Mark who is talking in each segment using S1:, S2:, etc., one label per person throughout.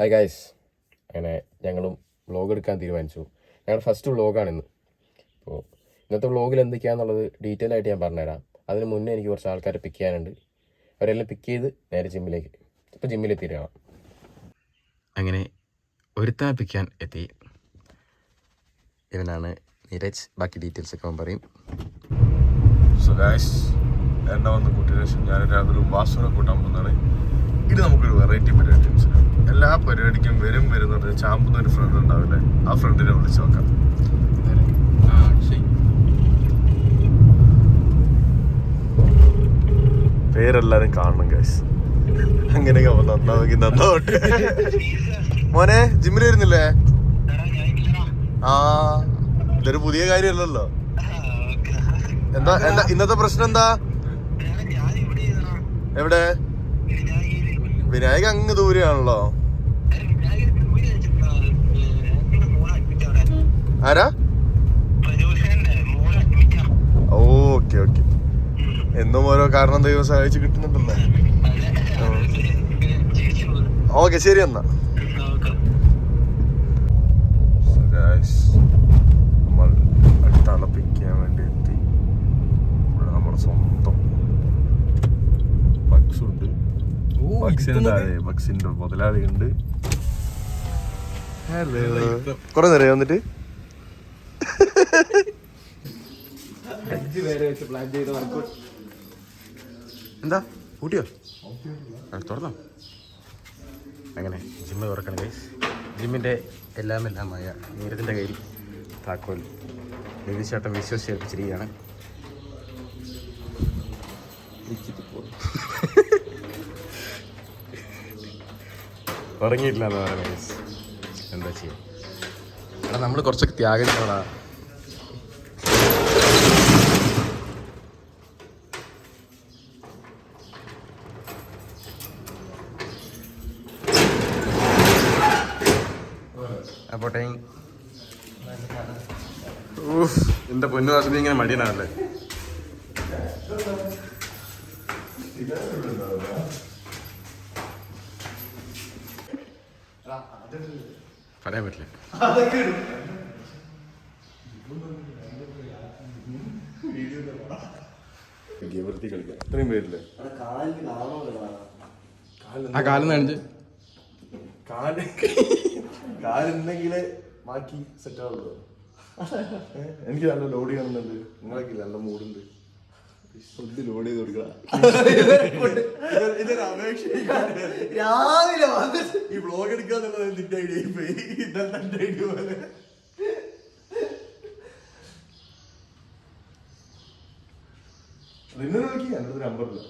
S1: Hi guys, അങ്ങനെ ഞങ്ങളും vlog എടുക്കാൻ തീരുമാനിച്ചു. ഞങ്ങളുടെ ഫസ്റ്റ് വ്ളോഗാണിന്ന്. അപ്പോൾ ഇന്നത്തെ വ്ളോഗിൽ എന്തൊക്കെയാണെന്നുള്ളത് ഡീറ്റെയിൽ ആയിട്ട് ഞാൻ പറഞ്ഞുതരാം. അതിന് മുന്നേ എനിക്ക് കുറച്ച് ആൾക്കാരെ പിക്ക് ചെയ്യാനുണ്ട്. അവരെല്ലാം പിക്ക് ചെയ്ത് നേരെ ജിമ്മിലേക്ക്, ഇപ്പോൾ ജിമ്മിലെത്തിയിട്ടാണ്. അങ്ങനെ ഒരുത്തനെ പിക്ക് ചെയ്യാൻ എത്തി. ഇവനാണ് നീരജ്. ബാക്കി ഡീറ്റെയിൽസ് ഒക്കെ അവൻ പറയും.
S2: സോ ഗായ്സ്, എന്നെ വന്ന് കൂട്ടിയതിനു ശേഷം ഞാൻ രാവിലെ വാസുവിനെ കൂട്ടാൻ പോകുന്നതാണ്. ഇത് നമുക്കൊരു വെറൈറ്റി പരിപാടി മനസ്സിലാവും. എല്ലാ പരിപാടിക്കും വരുന്നത് ചാമ്പുന്ന ഒരു ഫ്രണ്ട് ഉണ്ടാവില്ലേ, ആ ഫ്രണ്ടിനെ വിളിച്ച് നോക്കാം. പേരെല്ലാരും കാണണം ഗൈസ്. അങ്ങനെയൊക്കെ നന്നാവെങ്കിൽ നന്നാവട്ടെ. മോനെ ജിമ്മിൽ വരുന്നില്ലേ? ആ, ഇതൊരു പുതിയ കാര്യമല്ലല്ലോ. എന്താ ഇന്നത്തെ പ്രശ്നം എന്താ? എവിടെ? വിനായക അങ്ങ് ദൂരെയാണല്ലോ. ആരാ? Okay okay. എന്നും ഓരോ കാരണം ദൈവം സഹായിച്ച് കിട്ടുന്നുണ്ടല്ലോ. ഓക്കെ, ശരി എന്നാ. നമ്മൾ തളപ്പിക്കാൻ വേണ്ടി എത്തി. ഇവിടെ നമ്മുടെ സ്വന്തം ബക്സുണ്ട്. ബക്സിന്റെ മുതലാളി ഉണ്ട്. കൊറേ നേരം വന്നിട്ട്
S1: എന്താ കൂട്ടിയോ? തുറന്നോ? അങ്ങനെ ജിമ്മ് തുറക്കണം ഗൈസ്. ജിമ്മിൻ്റെ എല്ലാമായ നീരജിൻ്റെ കയ്യിൽ താക്കോൽ നിധിച്ചേട്ടൻ വിശ്വസിച്ചേൽപ്പിച്ചിരിക്കുകയാണ്. തുടങ്ങിയിട്ടില്ല എന്ന് പറയാം ഗൈസ്. എന്താ ചെയ്യുക? എടാ, നമ്മൾ കുറച്ചൊക്കെ ത്യാഗം ചെയ്യണടാ. പോട്ടെ. എന്റെ പൊന്നുവാസന ഇങ്ങനെ മടിയനാണല്ലേ. പറയാൻ പറ്റില്ല.
S2: ഇത്രയും പേരില്ലേ?
S1: ആ കാലം കാണിച്ച്
S2: കാലുണ്ടെങ്കിലേ ബാക്കി സെറ്റ് ആവുള്ളൂ. എനിക്ക് നല്ല ലോഡ് ചെയ്യണമെന്നുണ്ട്. നിങ്ങളൊക്കെ നല്ല മൂടുണ്ട്. ലോഡ് ചെയ്ത് കൊടുക്കണം. ഇതൊരു അപേക്ഷ. രാവിലെ ഈ വ്ളോഗ് എടുക്കാന്നുള്ളത് നിന്റെ ഐഡിയ പോയി. ഇതെല്ലാം എന്റെ ഐഡിയ പോലെ. നമ്പറില്ല.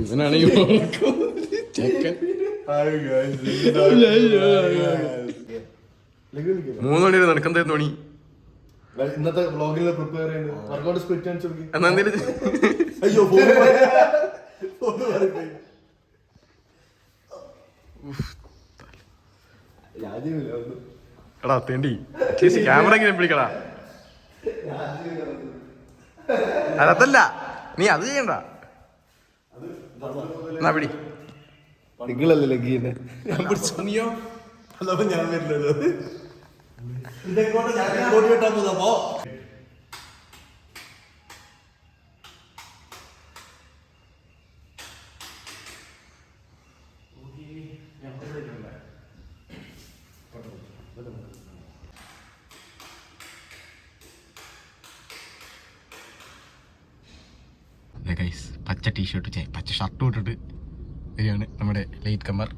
S1: ഇവനാണെങ്കിൽ മൂന്ന് മണി വരെ നടക്കാൻ തോണി.
S2: ഇന്നത്തെ വ്ളോഗിൽ പ്രിപ്പയർ ചെയ്യുന്നത് വർക്കൗട്ട് സ്പ്ലിറ്റ്
S1: അയ്യോ എടാ തേണ്ടി ക്യാമറ എങ്ങനെ പിടിക്കടാ. അതല്ല, നീ അത് ചെയ്യണ്ട. എന്നാ പിടി.
S2: നിങ്ങളല്ലേ ലഗീനെ ഞാൻ പിടിച്ചോ. നീയോ? അതപ്പോ ഞാൻ വരില്ലല്ലോ. ഇതെങ്ങോട്ട് ഞാൻ ഇങ്ങോട്ട് കിട്ടാൻ പോകുന്നപ്പോ
S1: പച്ച ടീഷർട്ട് പച്ച ഷർട്ട് ഇട്ടിട്ട് വരികയാണ് നമ്മുടെ ലേറ്റ് കമ്മർ.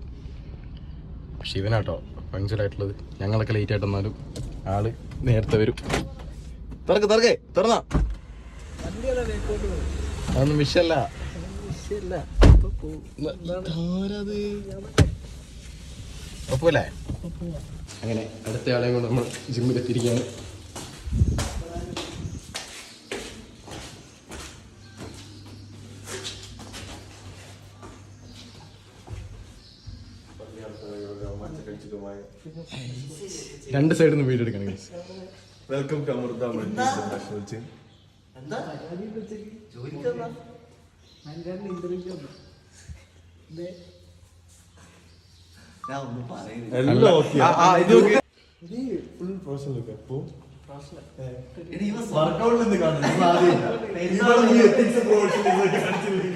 S1: പക്ഷെ ഇവനാട്ടോ പങ്ക്ച്വലായിട്ടുള്ളത്. ഞങ്ങളൊക്കെ ലേറ്റ് ആയിട്ട് വന്നാലും ആള് നേരത്തെ വരും. തുറന്നാ അതൊന്നും വിഷയല്ല. ഒപ്പല്ലേ? അങ്ങനെ അടുത്ത ആളെയും കൊണ്ട് നമ്മൾ ജിമ്മിലെത്തിയിരിക്കുകയാണ്. രണ്ട് സൈഡിൽ നിന്ന് വീഡിയോ എടുക്കണം.
S2: Welcome to Amrita international gym.
S3: ഞാൻ ഒന്നും പറയുന്നില്ല.
S2: എല്ലാം ഓക്കെ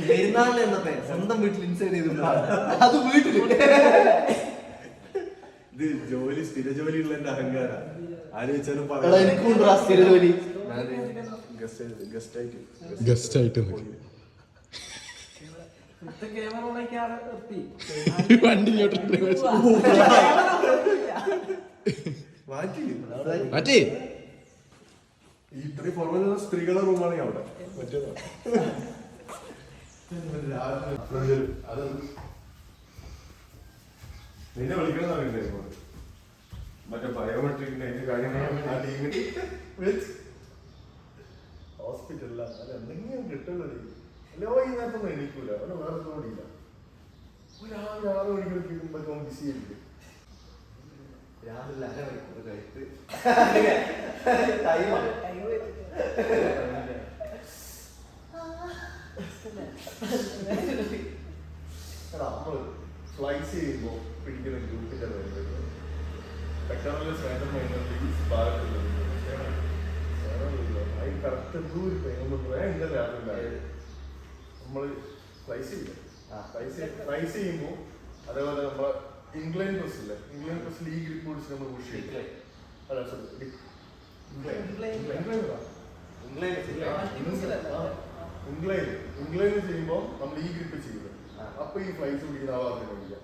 S3: പെരുന്നാളിന് എന്നപ്പേ സ്വന്തം വീട്ടിൽ ഇൻസൈഡ് ചെയ്തിട്ടുണ്ട്. അത് വീട്ടില്
S2: ഇത് ജോലി സ്ഥിര ജോലിയുള്ള എന്റെ അഹങ്കാര ആലോചിച്ചാലും
S3: എനിക്കുണ്ടോ ആ സ്ഥിര ജോലി?
S1: ഗസ്റ്റ് ആയിട്ട് വണ്ടി മാറ്റി
S2: ഇത്രയും പുറമെ സ്ത്രീകളുടെ റൂമാണ് അവിടെ അത് നിന്നെ വിളിക്കണം അറിയണ്ടേ മറ്റേ ബയോമെട്രിക്കിന്റെ അതിന്റെ കാര്യങ്ങൾ ആ ടീമിന് ഹോസ്പിറ്റലിലാണ് അത് എന്തെങ്കിലും കിട്ടുന്നത് അല്ലോ ഈ നേരത്തൊന്നും എണീക്കൂല അവിടെ വേറെ ജോലിയില്ല രാവിലെ 6 മണിക്കൂർ കിട്ടുമ്പോ ബിസി ആയിരിക്കും
S3: രാവിലെ അരമണിക്കൂർ കഴിച്ച്
S2: നമ്മള് സ്ലൈസ് ചെയ്യുമ്പോ പിടിക്കുന്ന ഗ്രൂപ്പിന്റെ ടെക്നോളജി സ്നേഹം കറക്റ്റ് നമ്മള് സ്ലൈസ് ചെയ്യില്ല സ്ലൈസ് ചെയ്യുമ്പോ അതേപോലെ നമ്മളെ ഇംഗ്ലണ്ട് പ്രസ് ഇല്ലേ ഇംഗ്ലണ്ട് പ്രസ് ഈ ഗ്രിപ്പ് പിടിച്ച് നമ്മൾ പുഷ് ചെയ്യും അല്ല സോറി ഇംഗ്ലണ്ട് ചെയ്യുമ്പോ നമ്മൾ ഈ ഗ്രിപ്പ് ചെയ്യുന്നത് അപ്പൊ ഈ ഫ്ലൈസ് പിടിക്കുന്ന ആ ഭാഗത്ത് കഴിക്കാം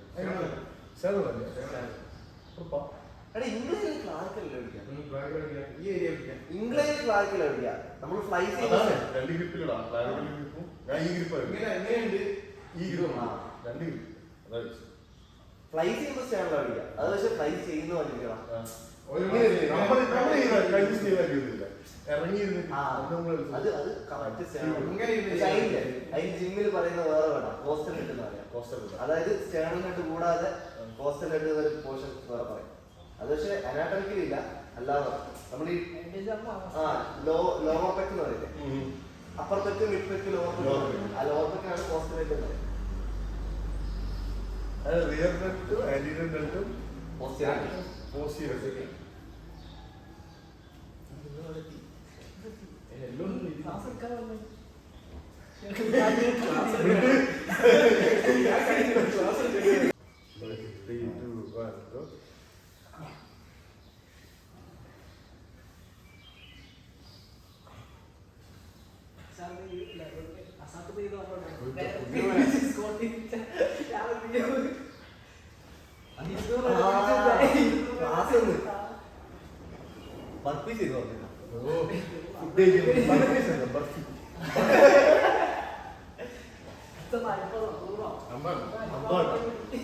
S3: ഇംഗ്ലണ്ടിൽ ക്ലാർക്കല്ല പിടിക്കാം. നമ്മള് ഫ്ലൈസ്
S2: രണ്ട് ഗ്രിപ്പിലടാ ഗ്രിപ്പും ഞാൻ ഈ ഗ്രിപ്പ് ഈ ഗ്രിപ്പ് രണ്ട് ഗ്രിപ്പ് അതായത്
S3: ഫ്ലൈസ് ചെയ്യുമ്പോൾ സ്റ്റാൻഡിലാണ് പിടിക്കാം. അത് പക്ഷെ ഫ്ലൈസ് ചെയ്യുന്ന പറഞ്ഞിരിക്കണം. ജിമ്മിൽ പറയുന്ന വേറെ വേണം കോസ്റ്റൽ നെറ്റ് എന്ന് പറയാം. അതായത് സ്റ്റാൻഡിൽ നെറ്റ് കൂടാതെ കോസ്റ്റൽ നെറ്റ് ഒരു പോർഷൻ വേറെ പറയും. അത് പക്ഷെ അനാട്ടമിക്കലില്ല, അല്ലാതെ നമ്മൾ ഈ ലോവർ പെക്ക് എന്ന് പറയില്ലേ, അപ്പർ പെക്ക് മിഡ് പെക്ക് ലോവർ പെക്ക്, ആ ലോവർ പെക്കാണ് കോസ്റ്റൽ നെറ്റ് എന്ന് പറയുന്നത്.
S2: റിയർ നെറ്റും ആന്റീരിയർ നെറ്റും പോസ്റ്റീരിയർ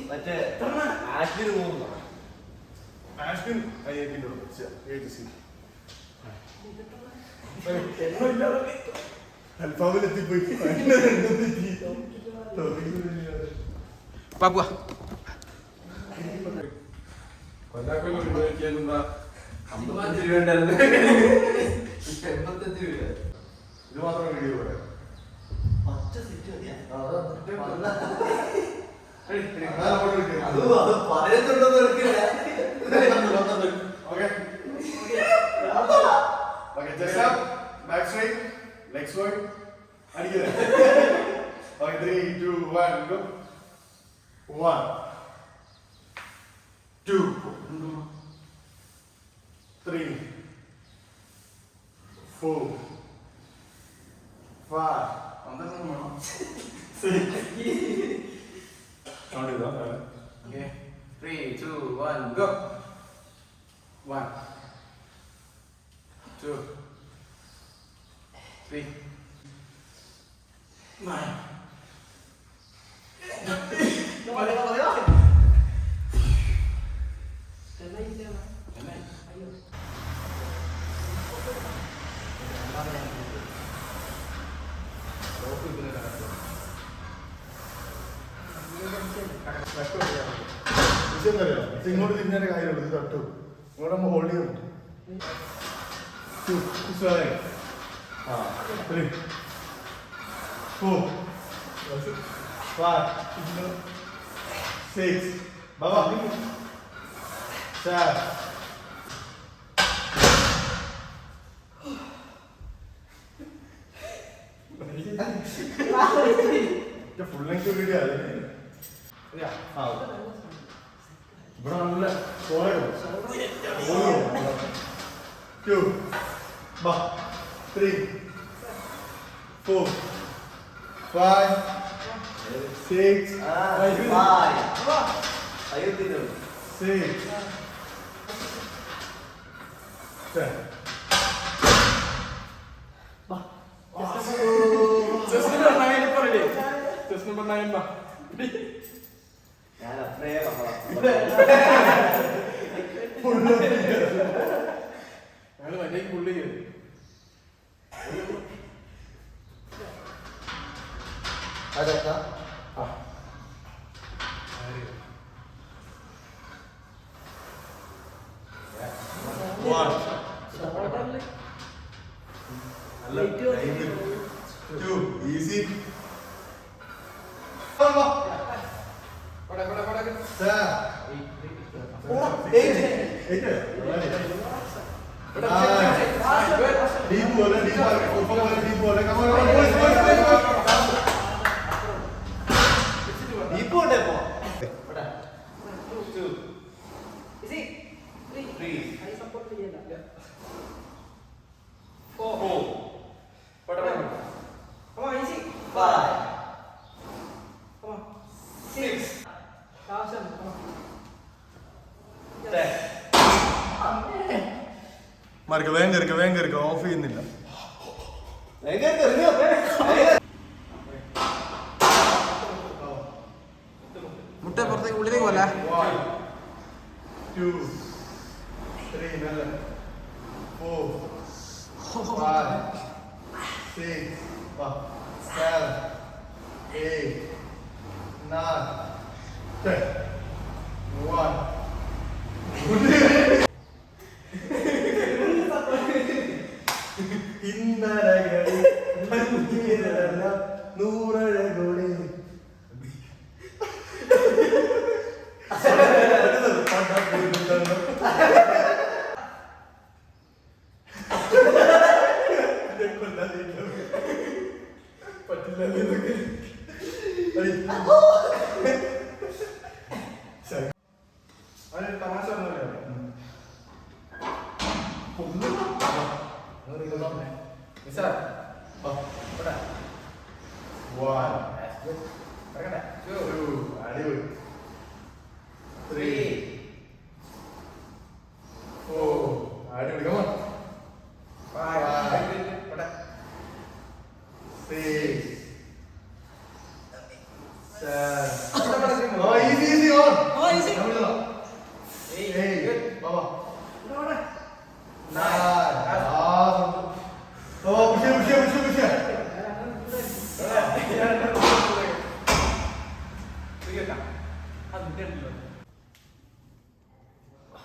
S3: മറ്റേ ആഷ്ലിന് പോകുന്നു.
S2: ആഷ്ലിൻ അൽഫാമിലെത്തിപ്പോയി ഇത് മാത്രം വീഡിയോ പറയാം. Back straight, legs wide, അടിക്കുക. 3, 2, 1, go. 1, 2, 3, 4, 5, 6. Count it down.
S1: Okay. 3, 2, 1, go. 1, 2, 3, 9.
S2: ഇങ്ങോട്ട് തിരിഞ്ഞാലേ കാര്യമുള്ളൂ. ഇത് തട്ടു ഇങ്ങോട്ട് നമ്മൾ ഹോൾഡ് ചെയ്യാൻ പറ്റും. 3, 4, 5, 6, Baba. Sir. Full length video അല്ലേ ഇവിടെ നല്ല ടു 3 4 5 6 6 7
S3: ഞാൻ അത്രേ അതെത്താ
S2: ഈസി ഡീപ് പോലെ ഡീപ് പോലെ
S3: ഇപ്പൊ ഉണ്ടേ പോ
S2: മാർക്ക് വേഗം കയറിക്കോ ഓഫ് ചെയ്യുന്നില്ല
S4: മുട്ട പുറത്തേക്ക് ഉള്ളിലേക്ക് പോലെ
S2: 2 3 നല്ല 4 5 6 7 8 9 10 1 ഇന്നലകളിൽ നൂറഴകൊടി തമാശ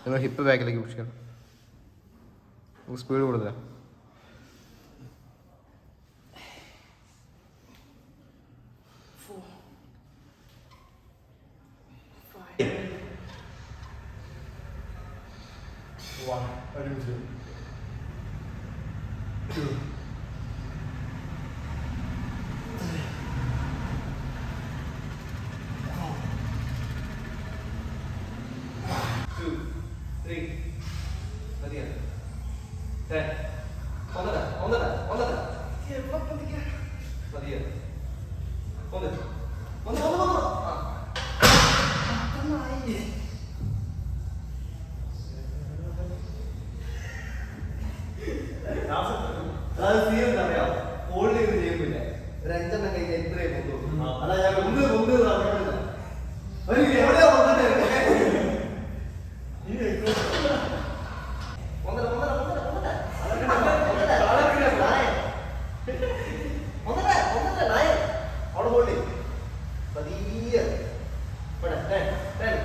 S4: നിങ്ങൾ ഹിപ്പ് ബാക്കിലേക്ക് പിടിക്കണം. സ്പീഡ് കൂടുതലാണ്.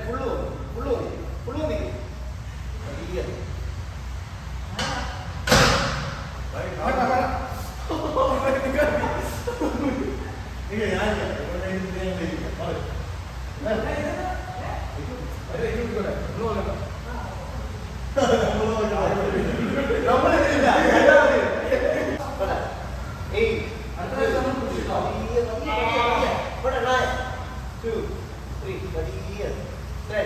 S3: full പതിയെ 10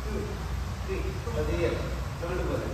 S3: 2 3 പതിയെ അങ്ങോട്ട് പോലെ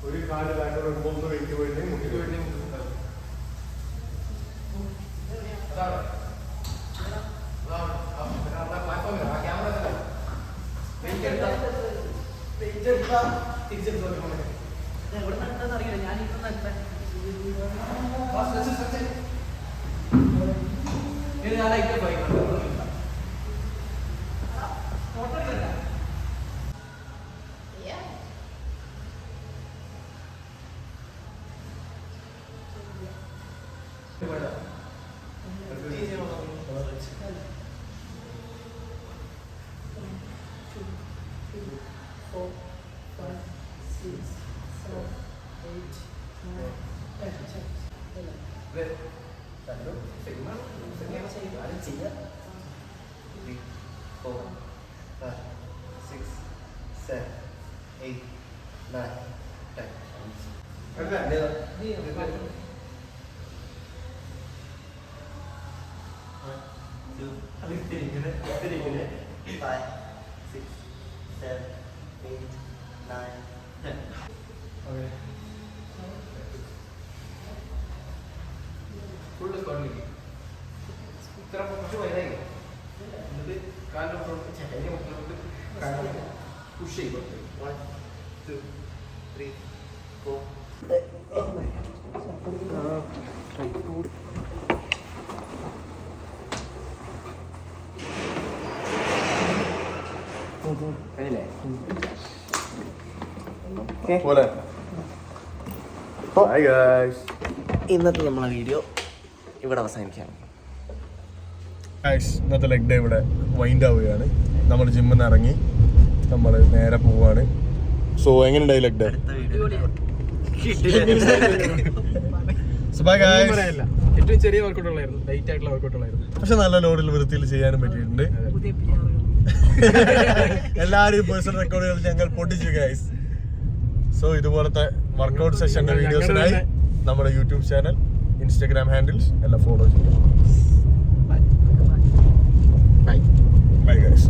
S2: ഒരു കാല് ബാക്കോട് മുമ്പ് വെക്ക് പോയിട്ട് മുട്ടി പോയിട്ട്
S4: ഫുള്ള് സ്ക്വാഡിലേക്ക് ഇത്ര കുറച്ച് വൈകായി എന്നിട്ട് കാലിലോട്ട് ചെറിയ മുട്ടിലോട്ട് കാലിലോട്ട് പുഷ് ചെയ്യും
S3: 1 2 3 4
S2: പോലെ ഹായ് ഗൈസ്
S3: ഇന്നത്തെ നമ്മളെ വീഡിയോ ഇവിടെ അവസാനിക്കുകയാണ്.
S2: ഇന്നത്തെ ലെഗ് ഡേ ഇവിടെ വൈൻഡ് ആവുകയാണ്. നമ്മൾ ജിമ്മിൽ നിന്ന് ഇറങ്ങി നമ്മൾ നേരെ പോവാണ്. സോ എങ്ങനെയുണ്ടായി ലെഗ് ഡേ?
S4: ഏറ്റവും ചെറിയ വർക്കൗട്ടുകളായിരുന്നു, ലൈറ്റ് ആയിട്ടുള്ള വർക്കൗട്ടുകളായിരുന്നു.
S2: പക്ഷെ നല്ല ലോഡിൽ വൃത്തിയിൽ ചെയ്യാനും പറ്റിയിട്ടുണ്ട്. എല്ലാവരും പേഴ്സണൽ റെക്കോർഡുകൾ ഞങ്ങൾ പൊട്ടിച്ചു ഗൈസ്. സോ ഇതുപോലത്തെ വർക്കൗട്ട് സെഷന്റെ വീഡിയോസിനായി നമ്മുടെ യൂട്യൂബ് ചാനൽ, ഇൻസ്റ്റാഗ്രാം ഹാൻഡിൽസ് എല്ലാം ഫോളോ ചെയ്യുക. Bye guys.